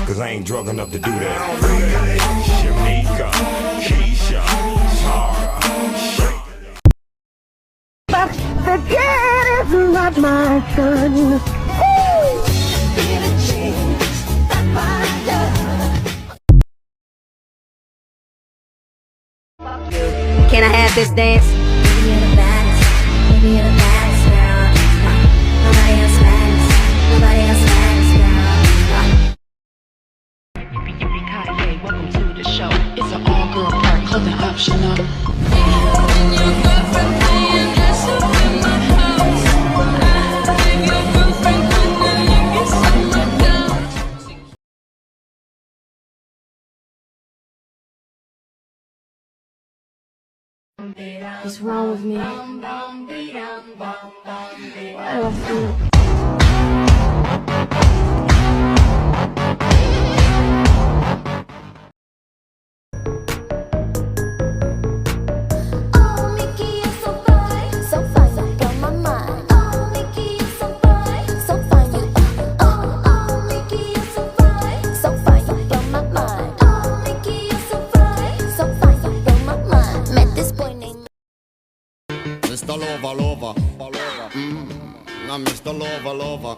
cause I ain't drunk enough to do that. Shamika, Keisha, Tara, But the kid is not my son. Can I have this dance? Maybe you're the baddest, maybe you're the baddest girl. Nobody else matters, nobody else matters, girl. Yippee-yippee-ki-yay, welcome to the show. It's an all-girl part, clothing optional. What's wrong with me? Why do I feel? Oh, Mickey, you're so fine, so fine, you blow my mind. Oh, Mickey, you're so fine, so fine, you. Oh, Mickey, you're so fine, so fine, you blow my mind. Oh, Mickey, you're so fine, so fine, you blow my mind. Met this boy named Mr. Lover, lover, I'm Mr. Lover, lover.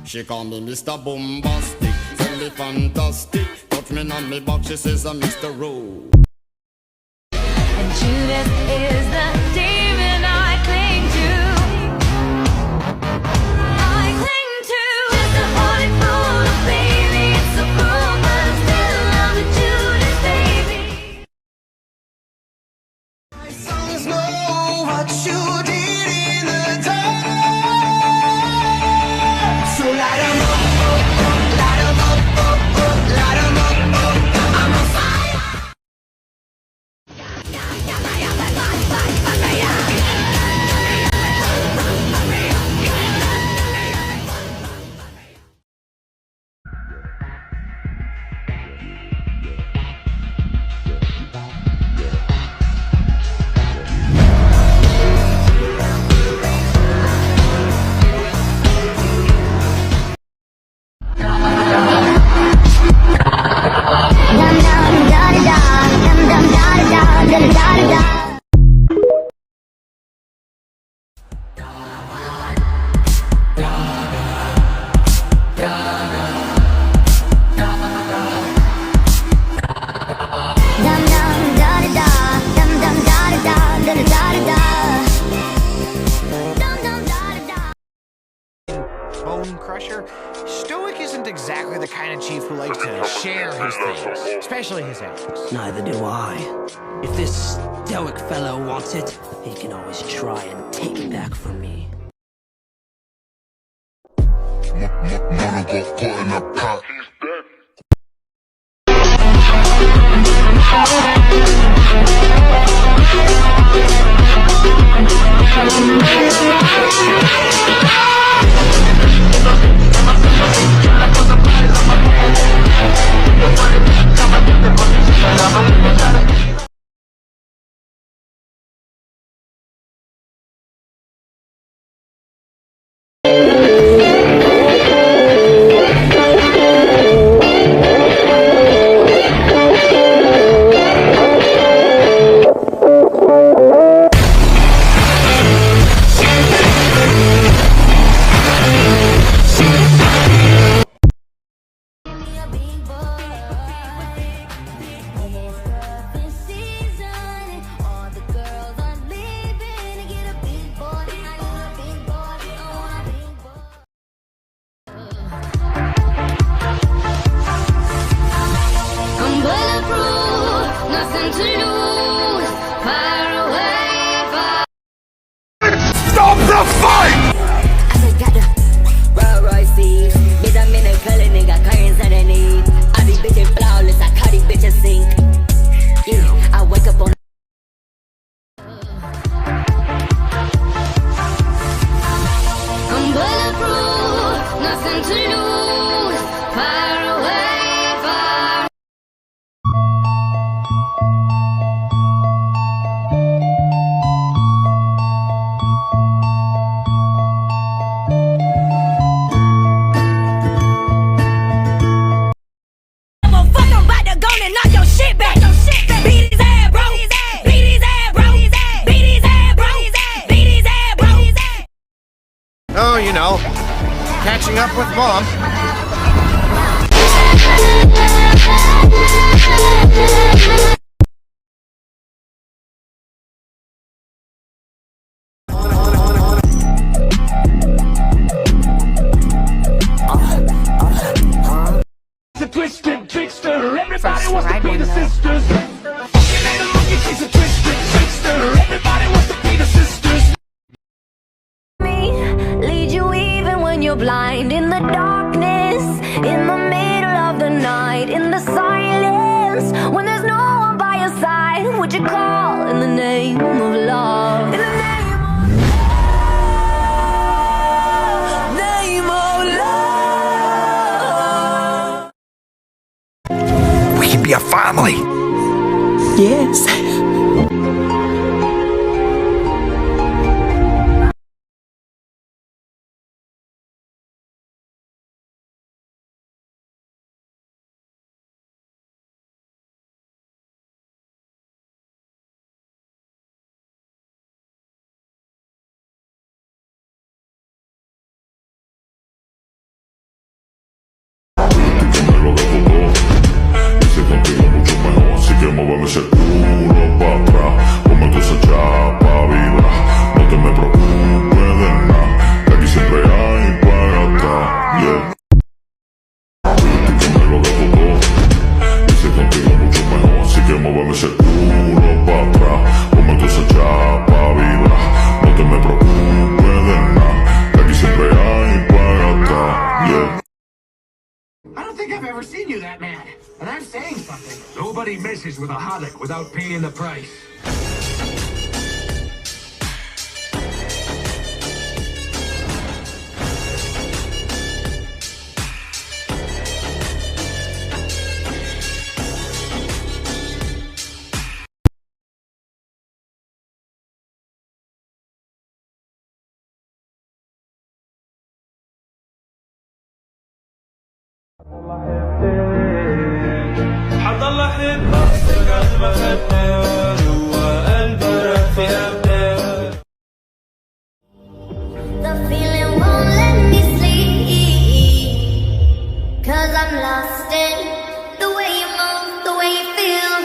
She call me Mr. Bombastic, tell me fantastic. Touch me on me back, she says I'm Mr. Rowe. And Judas is the demon I cling to. I cling to. Just a heart full of baby. It's so cruel, but still I'm a Judas baby. My songs know what you did in the dark. So light 'em up, light 'em up, light 'em up, I'm on fire. Bone Crusher, Stoic isn't exactly the kind of chief who likes to share his things, especially his eggs. Neither do I. If this stoic fellow wants it, he can always try and take it back from me. Mama got caught in a pot. Well, catching up with Mom. A twisted trickster, everybody wants to be the sisters. She made a monkey, she's a twisted trickster, everybody wants to be the sisters. Lead you even when you're blind, in the darkness, in the middle of the night, in the silence, when there's no one by your side. Would you call in the name of love? In the name of love. We can be a family. Yes. Muéveme ese culo pa' atrás, ponme tu esa chapa, vibra. No te me preocupes de nada, que aquí siempre hay para gastar, yeah. Que me lo dejo todo, hice contigo mucho mejor. Así que muéveme ese culo pa' atrás, ponme tu esa chapa, vibra. No te me preocupes de nada, que aquí siempre hay para gastar, yeah. I don't think I've ever seen you that mad. And I'm saying something. Nobody messes with a Haddock without paying the price. حضل احبك قد ما خدني جوا قلبي راح في ابني. The feeling won't let me sleep, 'cause I'm lost in the way you move, the way you feel.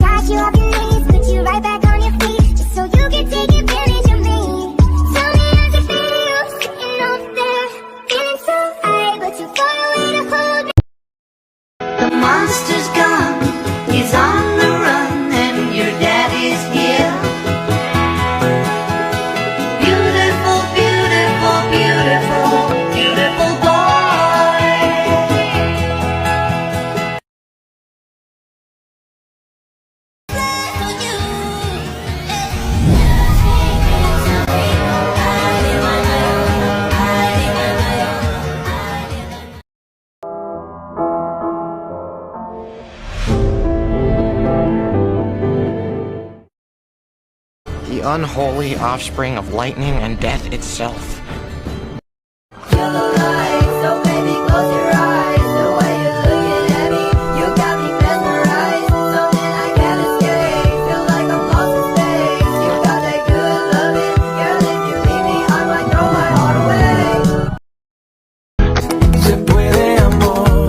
Got you off your knees, put you right back on your feet, just so you can take advantage of me. Tell me how's it feel, sitting over there, feeling so high, but you far away to hold me. The monster's gone, he's on the run, and your daddy's here. Beautiful, beautiful, beautiful, beautiful boy. For you, The unholy offspring of lightning and death itself. You're the light, so baby close your eyes. The way you're looking at me, you got me mesmerized. Something I can't escape, feel like I'm lost in space. You got that good loving, girl, if you leave me, I might throw my heart away. Se puede amor.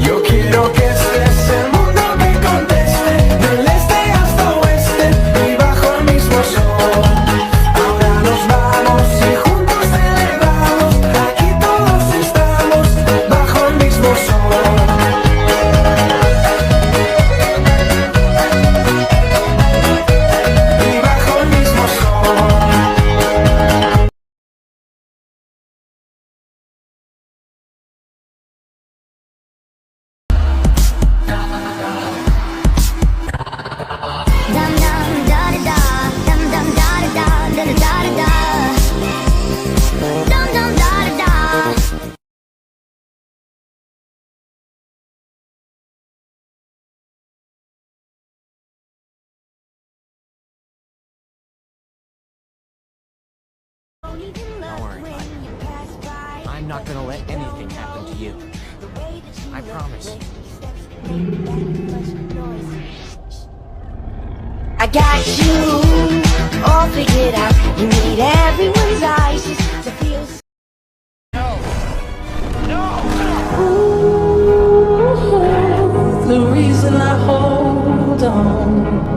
Yo quiero que estés el mundo me conteste, del este hasta oeste y bajo el mismo sol. not gonna let anything happen to you. I promise. I got you all figured out. You need everyone's eyes just to feel. The reason I hold on.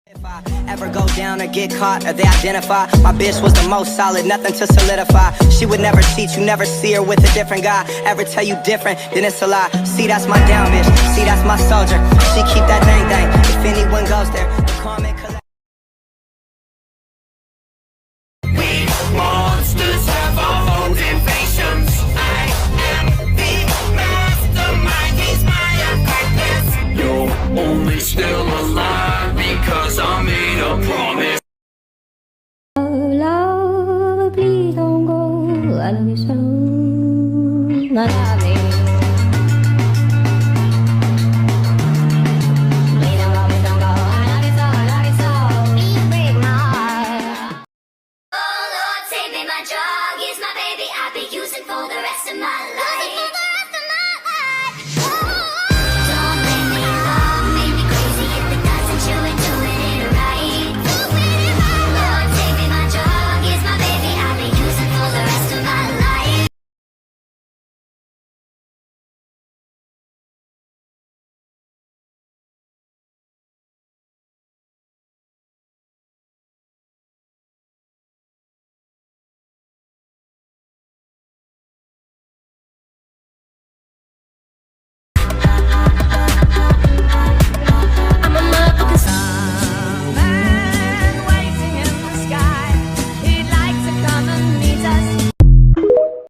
If I ever go down or get caught or they identify, my bitch was the most solid, nothing to solidify. She would never cheat, you never see her with a different guy. Ever tell you different, then it's a lie. See, that's my down bitch, see, that's my soldier. She keep that dang thing, if anyone goes there, the comment collect. We monsters have our motivations. I am the mastermind, he's my accomplice. You're only still alive because I made a promise. Love, please don't go. I love you so.